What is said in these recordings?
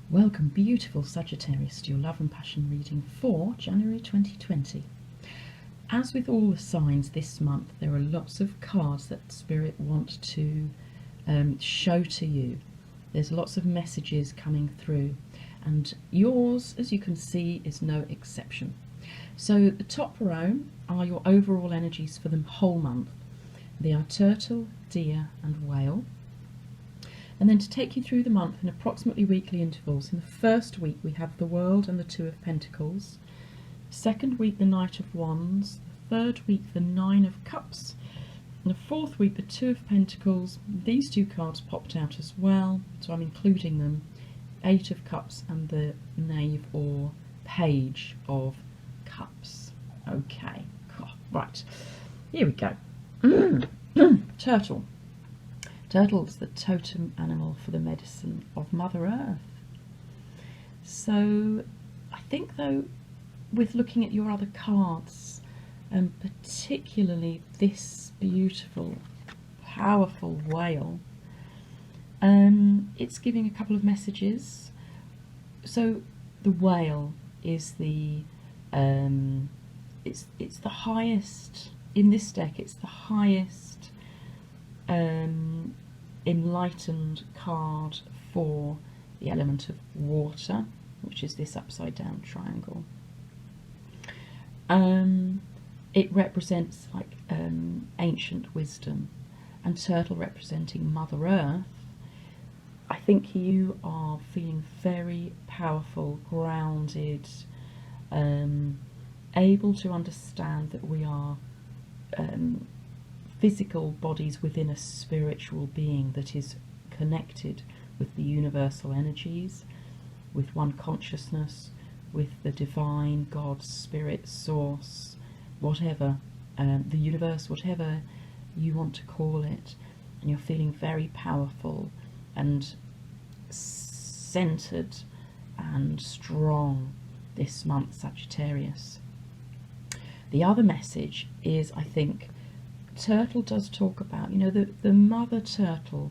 Welcome, beautiful Sagittarius, to your love and passion reading for January 2020. As with all the signs this month, there are lots of cards that Spirit want to show to you. There's lots of messages coming through, and yours, as you can see, is no exception. So the top row are your overall energies for the whole month. They are Turtle, Deer and Whale. And then to take you through the month in approximately weekly intervals, in the first week we have the World and the Two of Pentacles, second week the Knight of Wands, the third week the Nine of Cups, and the fourth week the Two of Pentacles. These two cards popped out as well, so I'm including them, Eight of Cups and the Knave or Page of Cups. Okay, right, here we go. Turtle. Turtle's the totem animal for the medicine of Mother Earth. So I think, though, with looking at your other cards, and particularly this beautiful, powerful whale, it's giving a couple of messages. So the whale is the it's the highest in this deck. It's the highest enlightened card for the element of water, which is this upside down triangle. It represents like ancient wisdom, and turtle representing Mother Earth. I think you are feeling very powerful, grounded, able to understand that we are physical bodies within a spiritual being that is connected with the universal energies, with one consciousness, with the divine, God, spirit, source, whatever, the universe, whatever you want to call it. And you're feeling very powerful and centered and strong this month, Sagittarius. The other message is, I think, Turtle does talk about, you know, the mother turtle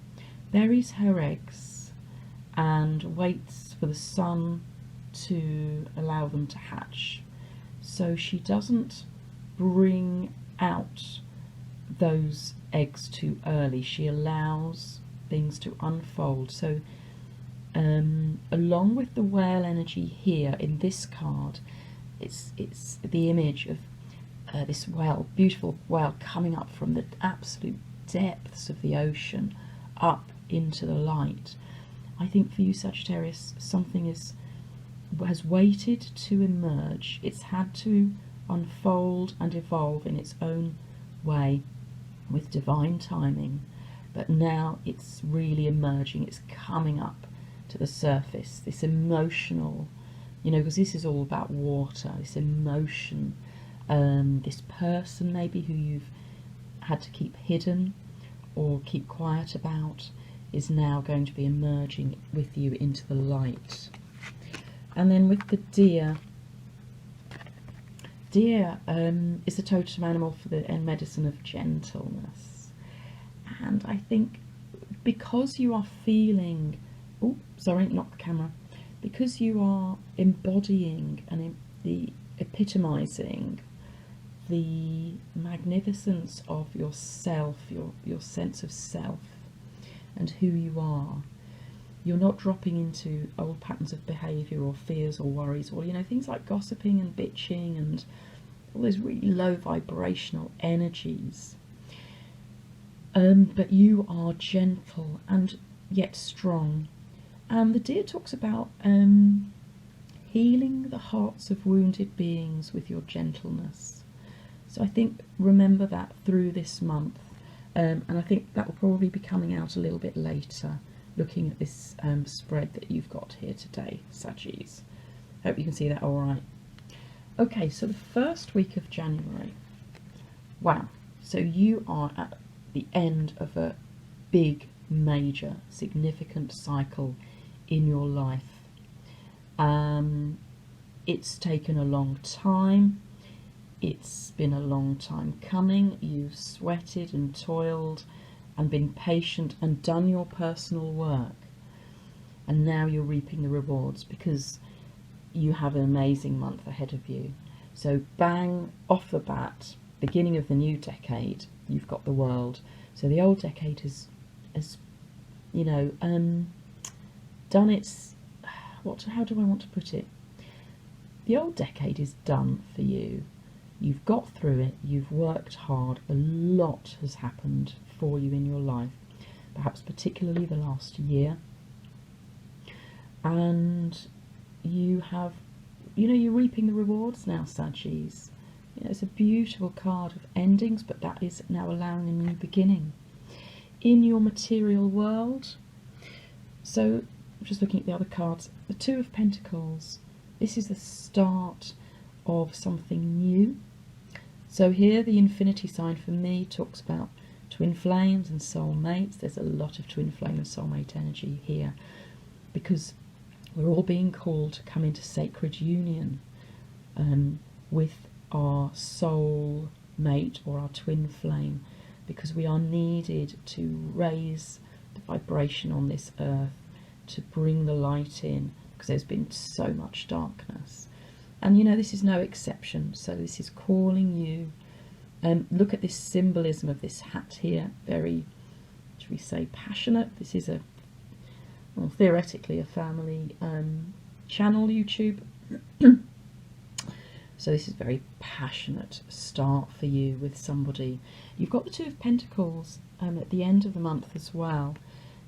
buries her eggs and waits for the sun to allow them to hatch. So she doesn't bring out those eggs too early. She allows things to unfold. So along with the whale energy here in this card, it's the image of this whale, beautiful whale, coming up from the absolute depths of the ocean up into the light. I think for you, Sagittarius, something has waited to emerge. It's had to unfold and evolve in its own way with divine timing, but now it's really emerging. It's coming up to the surface, this emotional, you know, because this is all about water, this emotion. This person maybe who you've had to keep hidden or keep quiet about is now going to be emerging with you into the light. And then with the deer, is the totem animal for the medicine of gentleness. And I think because you are feeling, oh sorry, not the camera, because you are embodying and the epitomizing the magnificence of yourself, your sense of self and who you are. You're not dropping into old patterns of behaviour or fears or worries, or, you know, things like gossiping and bitching and all those really low vibrational energies. But you are gentle and yet strong. And the deer talks about healing the hearts of wounded beings with your gentleness. So I think remember that through this month, and I think that will probably be coming out a little bit later, looking at this spread that you've got here today, Saggies. Hope you can see that all right. Okay, so the first week of January. Wow, so you are at the end of a big, major, significant cycle in your life. It's taken a long time. It's been a long time coming. You've sweated and toiled and been patient and done your personal work. and now you're reaping the rewards because you have an amazing month ahead of you. So bang, off the bat, beginning of the new decade, you've got the world. So the old decade has you know, done its, how do I want to put it? The old decade is done for you. You've got through it, you've worked hard, a lot has happened for you in your life, perhaps particularly the last year. And you have, you know, you're reaping the rewards now, Saggies. You know, it's a beautiful card of endings, but that is now allowing a new beginning in your material world. So, just looking at the other cards, the Two of Pentacles. This is the start of something new. So here, the infinity sign for me talks about twin flames and soulmates. There's a lot of twin flame and soulmate energy here, because we're all being called to come into sacred union with our soul mate or our twin flame, because we are needed to raise the vibration on this earth, to bring the light in, because there's been so much darkness. And you know, this is no exception. So this is calling you. Look at this symbolism of this hat here, very, should we say, passionate. This is well, theoretically a family channel, YouTube. So this is very passionate start for you with somebody. You've got the Two of Pentacles at the end of the month as well.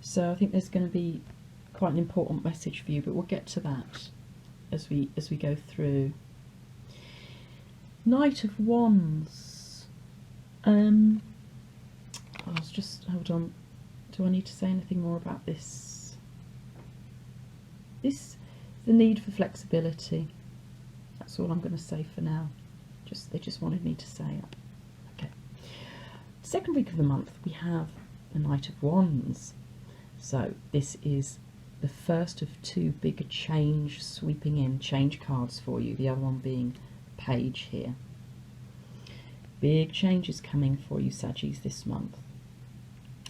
So I think there's going to be quite an important message for you, but we'll get to that as we go through. Knight of Wands. I was just, hold on. Do I need to say anything more about this? This, the need for flexibility. That's all I'm going to say for now. They just wanted me to say it. Okay. Second week of the month, we have the Knight of Wands. So this is the first of two big change sweeping in, change cards for you. The other one being Page here. Big changes coming for you, Saggies, this month.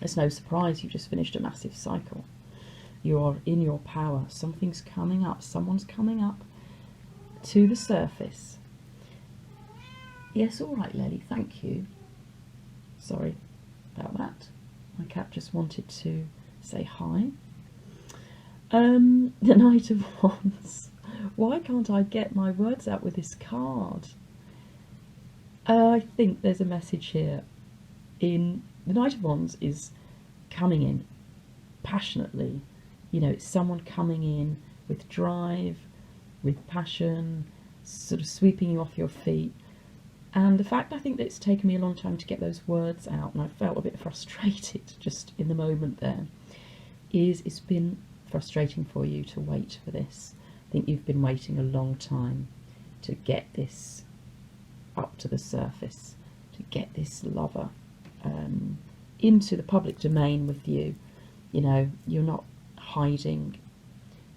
It's no surprise, you've just finished a massive cycle. You are in your power. Something's coming up. Someone's coming up to the surface. Yes, all right, Lily, thank you. Sorry about that. My cat just wanted to say hi. The Knight of Wands. Why can't I get my words out with this card? I think there's a message here. The Knight of Wands is coming in passionately. You know, it's someone coming in with drive, with passion, sort of sweeping you off your feet. And the fact, I think, that it's taken me a long time to get those words out, and I felt a bit frustrated just in the moment there, is it's been frustrating for you to wait for this. I think you've been waiting a long time to get this up to the surface, to get this lover into the public domain with you. You know, you're not hiding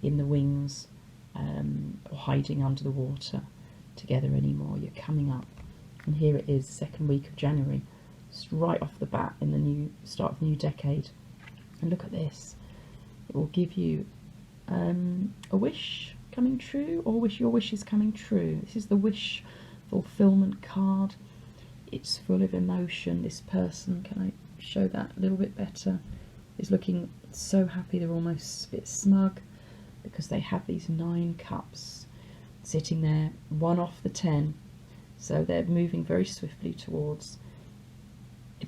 in the wings or hiding under the water together anymore. You're coming up, and here it is, second week of January, just right off the bat in the new start of the new decade. And look at this. It will give you a wish coming true, or your wish is coming true. This is the wish fulfillment card. It's full of emotion. This person, can I show that a little bit better, is looking so happy. They're almost a bit smug because they have these 9 cups sitting there, 1 off the 10. So they're moving very swiftly towards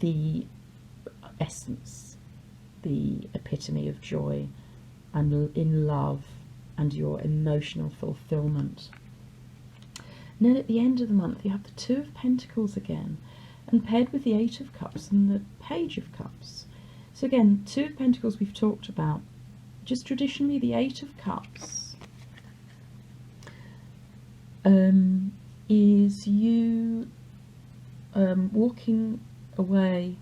the essence, the epitome of joy and in love and your emotional fulfillment. And then at the end of the month, you have the Two of Pentacles again, and paired with the 8 of Cups and the Page of Cups. So again, Two of Pentacles we've talked about. Just traditionally, the 8 of Cups is you walking away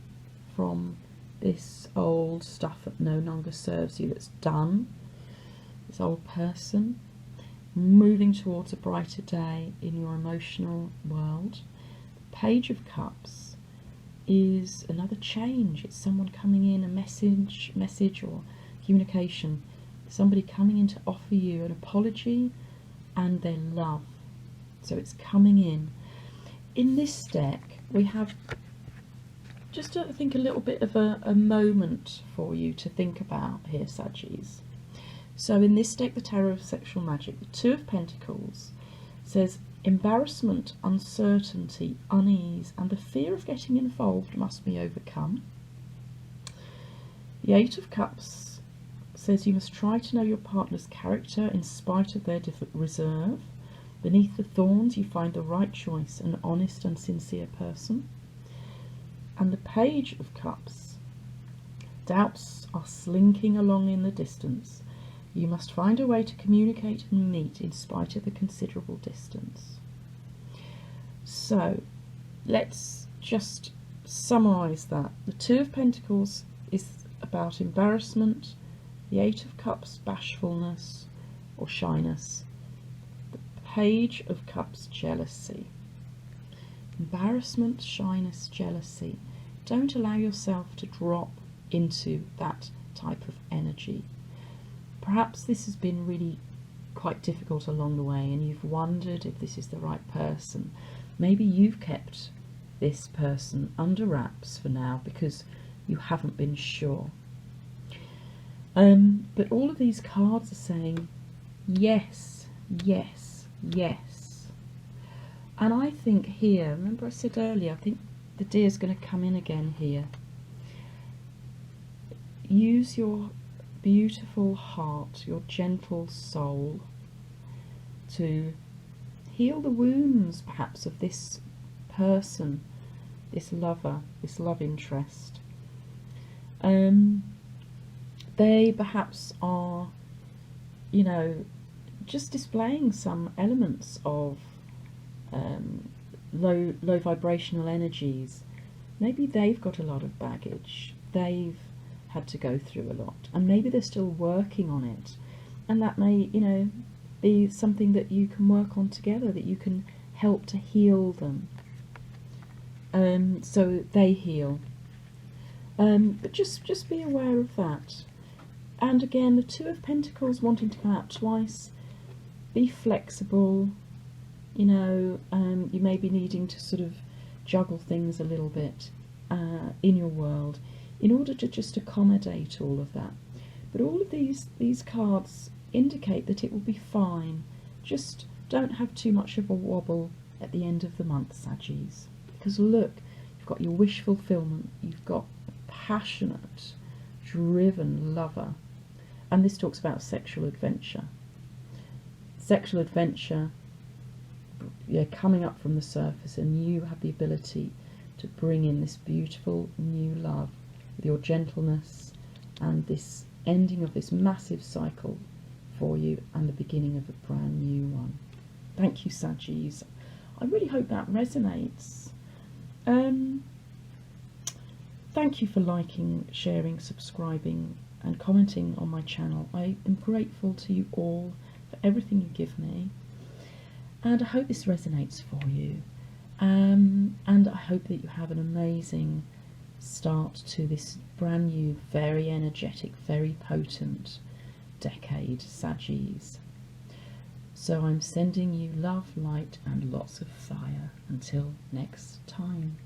from this old stuff that no longer serves you, that's done, this old person, moving towards a brighter day in your emotional world. The Page of Cups is another change. It's someone coming in, a message or communication somebody coming in to offer you an apology and their love. So it's coming in. In this deck, we have just, I think, a little bit of a moment for you to think about here, Saggies. So in this deck, the Tarot of Sexual Magic, the Two of Pentacles says embarrassment, uncertainty, unease, and the fear of getting involved must be overcome. The Eight of Cups says you must try to know your partner's character in spite of their reserve. Beneath the thorns you find the right choice, an honest and sincere person. And the Page of Cups, doubts are slinking along in the distance. You must find a way to communicate and meet in spite of the considerable distance. So let's just summarise that. The Two of Pentacles is about embarrassment, the Eight of Cups, bashfulness or shyness, the Page of Cups, jealousy. Embarrassment, shyness, jealousy. Don't allow yourself to drop into that type of energy. Perhaps this has been really quite difficult along the way and you've wondered if this is the right person. Maybe you've kept this person under wraps for now because you haven't been sure. But all of these cards are saying yes, yes, yes. And I think here, remember I said earlier, I think the deer's going to come in again here. Use your beautiful heart, your gentle soul, to heal the wounds perhaps of this person, this lover, this love interest. They perhaps are, you know, just displaying some elements of low vibrational energies. Maybe they've got a lot of baggage. They've had to go through a lot, and maybe they're still working on it, and that may, you know, be something that you can work on together, that you can help to heal them, so they heal. But just be aware of that. And again, the Two of Pentacles wanting to come out twice. Be flexible. You know, you may be needing to sort of juggle things a little bit in your world in order to just accommodate all of that. But all of these cards indicate that it will be fine. Just don't have too much of a wobble at the end of the month, Saggies. Because look, you've got your wish fulfillment, you've got a passionate, driven lover. And this talks about sexual adventure. Sexual adventure, yeah, coming up from the surface, and you have the ability to bring in this beautiful new love with your gentleness and this ending of this massive cycle for you and the beginning of a brand new one. Thank you, Saggies. I really hope that resonates. Thank you for liking, sharing, subscribing and commenting on my channel. I am grateful to you all for everything you give me, and I hope this resonates for you, and I hope that you have an amazing start to this brand new, very energetic, very potent decade, Saggies. So I'm sending you love, light and lots of fire. Until next time.